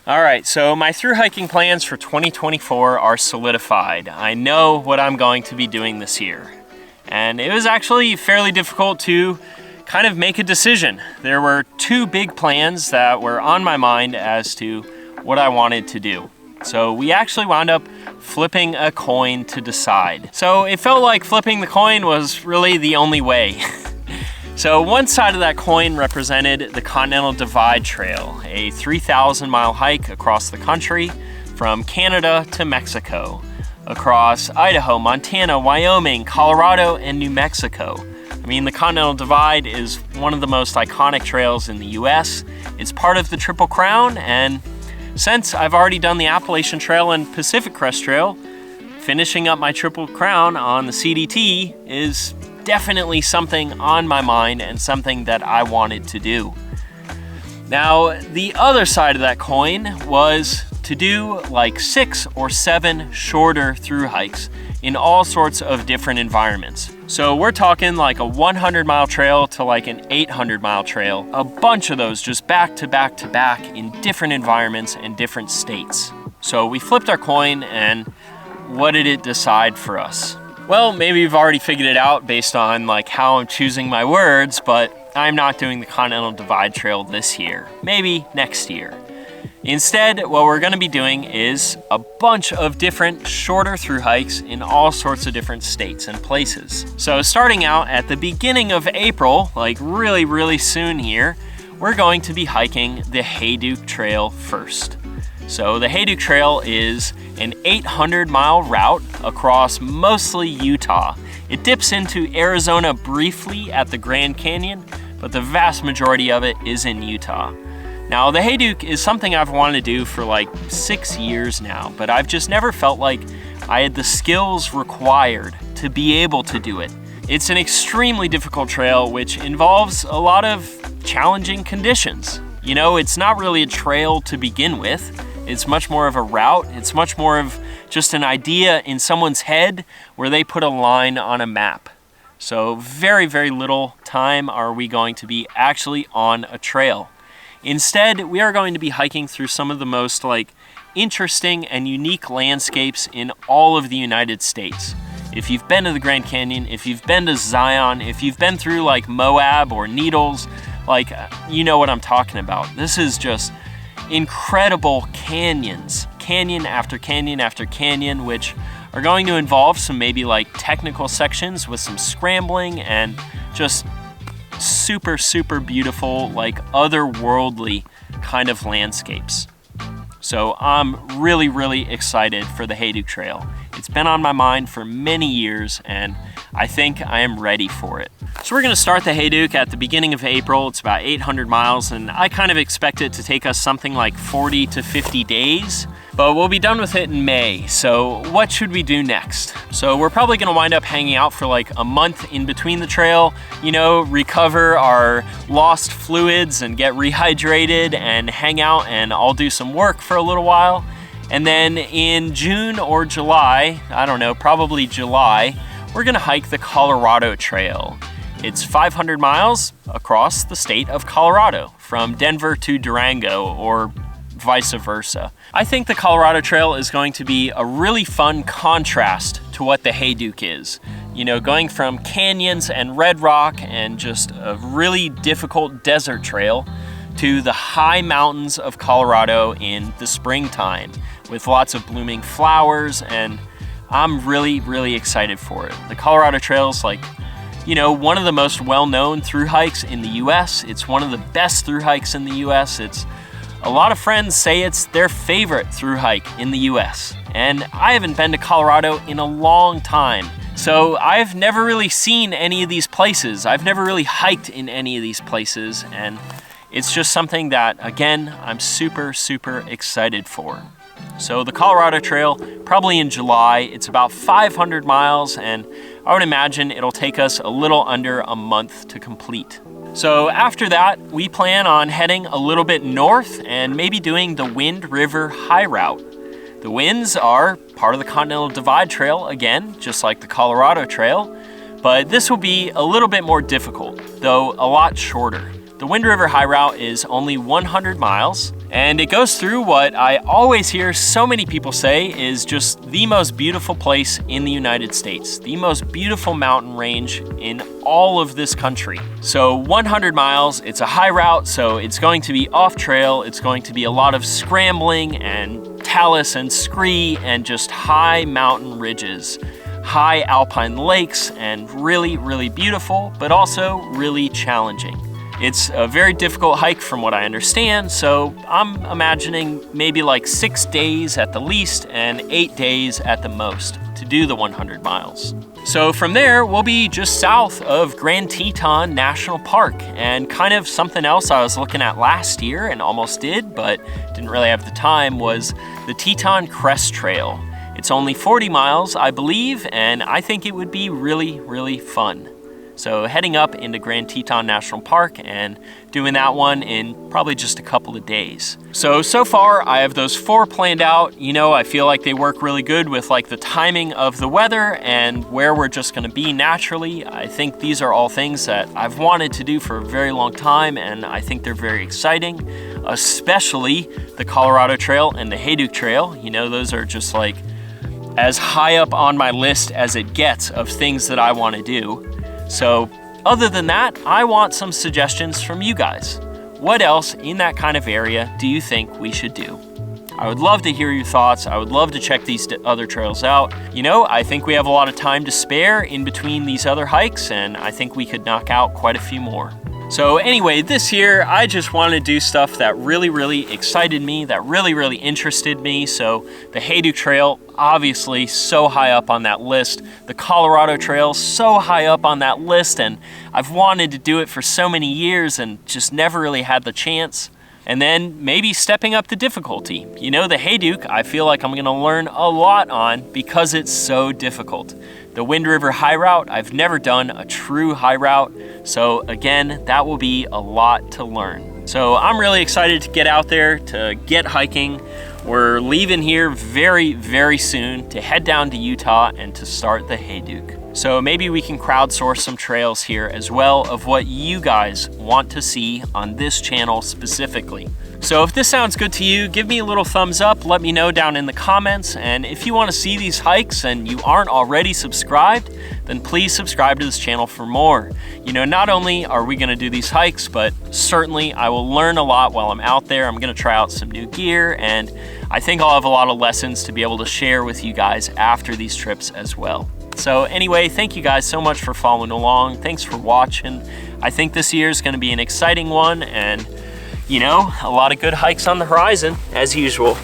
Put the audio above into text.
All right, so my thru hiking plans for 2024 are solidified. I know what I'm going to be doing this year. And it was actually fairly difficult to kind of make a decision. There were two big plans that were on my mind as to what I wanted to do. So we actually wound up flipping a coin to decide. So it felt like flipping the coin was really the only way. So one side of that coin represented the Continental Divide Trail, a 3,000-mile hike across the country from Canada to Mexico, across Idaho, Montana, Wyoming, Colorado, and New Mexico. I mean, the Continental Divide is one of the most iconic trails in the US. It's part of the Triple Crown, and since I've already done the Appalachian Trail and Pacific Crest Trail, finishing up my Triple Crown on the CDT is definitely something on my mind and something that I wanted to do. Now, the other side of that coin was to do like 6 or 7 shorter thru hikes in all sorts of different environments. So we're talking like a 100-mile trail to like an 800-mile trail, a bunch of those just back to back to back in different environments and different states. So we flipped our coin, and what did it decide for us? Well, maybe you've already figured it out based on like how I'm choosing my words, but I'm not doing the Continental Divide Trail this year, maybe next year. Instead, what we're gonna be doing is a bunch of different shorter thru hikes in all sorts of different states and places. So starting out at the beginning of April, like really soon here, we're going to be hiking the Hayduke Trail first. So the Haduk Trail is an 800-mile route across mostly Utah. It dips into Arizona briefly at the Grand Canyon, but the vast majority of it is in Utah. Now, the Hayduke is something I've wanted to do for like 6 years now, but I've just never felt like I had the skills required to be able to do it. It's an extremely difficult trail which involves a lot of challenging conditions. You know, it's not really a trail to begin with. It's much more of a route. It's much more of just an idea in someone's head where they put a line on a map. So very little time are we going to be actually on a trail. Instead, we are going to be hiking through some of the most like interesting and unique landscapes in all of the United States. If you've been to the Grand Canyon, if you've been to Zion, if you've been through like Moab or Needles, like you know what I'm talking about. This is just incredible canyons, canyon after canyon after canyon, which are going to involve some maybe like technical sections with some scrambling and just super beautiful, like otherworldly kind of landscapes. So I'm really excited for the Hayduke Trail. It's been on my mind for many years, and I think I am ready for it. So we're gonna start the Hayduke at the beginning of April. It's about 800 miles, and I kind of expect it to take us something like 40 to 50 days, but we'll be done with it in May. So what should we do next? So we're probably gonna wind up hanging out for like a month in between the trail, you know, recover our lost fluids and get rehydrated and hang out, and I'll do some work for a little while. And then in June or July, I don't know, probably July, we're gonna hike the Colorado Trail. It's 500 miles across the state of Colorado, from Denver to Durango, or vice versa. I think the Colorado Trail is going to be a really fun contrast to what the Hayduke is. You know, going from canyons and red rock and just a really difficult desert trail to the high mountains of Colorado in the springtime with lots of blooming flowers, and I'm really excited for it. The Colorado Trail is like, you know, one of the most well-known thru hikes in the US. It's one of the best thru hikes in the US. A lot of friends say it's their favorite thru hike in the US. And I haven't been to Colorado in a long time. So I've never really seen any of these places. I've never really hiked in any of these places. And it's just something that, again, I'm super excited for. So the Colorado Trail, probably in July. It's about 500 miles, and I would imagine it'll take us a little under a month to complete. So after that, we plan on heading a little bit north and maybe doing the Wind River High Route. The Winds are part of the Continental Divide Trail, again, just like the Colorado Trail, but this will be a little bit more difficult, though a lot shorter. The Wind River High Route is only 100 miles, and it goes through what I always hear so many people say is just the most beautiful place in the United States, the most beautiful mountain range in all of this country. So 100 miles, it's a high route, so it's going to be off trail, it's going to be a lot of scrambling and talus and scree and just high mountain ridges, high alpine lakes, and really, really beautiful, but also really challenging. It's a very difficult hike from what I understand, so I'm imagining maybe like 6 days at the least and 8 days at the most to do the 100 miles. So from there, we'll be just south of Grand Teton National Park, and kind of something else I was looking at last year and almost did, but didn't really have the time, was the Teton Crest Trail. It's only 40 miles, I believe, and I think it would be really, really fun. So heading up into Grand Teton National Park and doing that one in probably just a couple of days. So far I have those 4 planned out. You know, I feel like they work really good with like the timing of the weather and where we're just gonna be naturally. I think these are all things that I've wanted to do for a very long time, and I think they're very exciting, especially the Colorado Trail and the Hayduke Trail. You know, those are just like as high up on my list as it gets of things that I wanna do. So other than that, I want some suggestions from you guys. What else in that kind of area do you think we should do? I would love to hear your thoughts. I would love to check these other trails out. You know, I think we have a lot of time to spare in between these other hikes, and I think we could knock out quite a few more. So anyway, this year I just wanted to do stuff that really, really excited me, that really, really interested me. So the Haduk Trail, obviously so high up on that list. The Colorado Trail, so high up on that list, and I've wanted to do it for so many years and just never really had the chance. And then maybe stepping up the difficulty. You know, the Hayduke, I feel like I'm gonna learn a lot on because it's so difficult. The Wind River High Route, I've never done a true high route. So again, that will be a lot to learn. So I'm really excited to get out there, to get hiking. We're leaving here very, very soon to head down to Utah and to start the Hayduke. So maybe we can crowdsource some trails here as well of what you guys want to see on this channel specifically. So if this sounds good to you, give me a little thumbs up, let me know down in the comments, and if you want to see these hikes and you aren't already subscribed, then please subscribe to this channel for more. You know, not only are we going to do these hikes, but certainly I will learn a lot while I'm out there. I'm going to try out some new gear, and I think I'll have a lot of lessons to be able to share with you guys after these trips as well. So anyway, thank you guys so much for following along. Thanks for watching. I think this year is going to be an exciting one, and you know, a lot of good hikes on the horizon as usual.